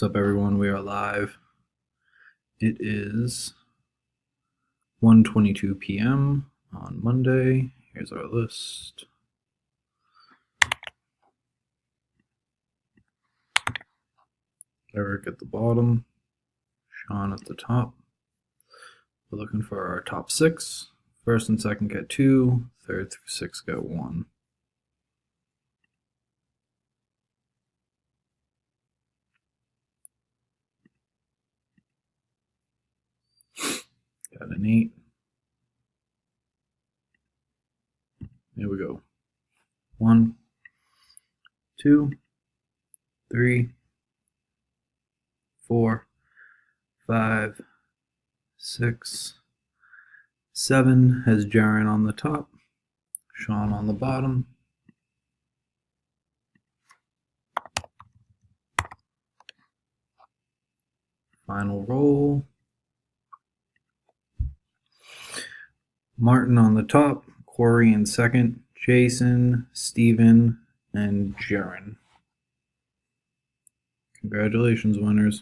What's up, everyone? We are live. It is 1:22 p.m. on Monday. Here's our list. Eric at the bottom, Sean at the top. We're looking for our top six. First and second get 2, third through sixth get 1. Got an 8. Here we go. 1, 2, 3, 4, 5, 6, 7 has Jaren on the top, Sean on the bottom. Final roll. Martin on the top, Corey in second, Jason, Steven, and Jaren. Congratulations, winners.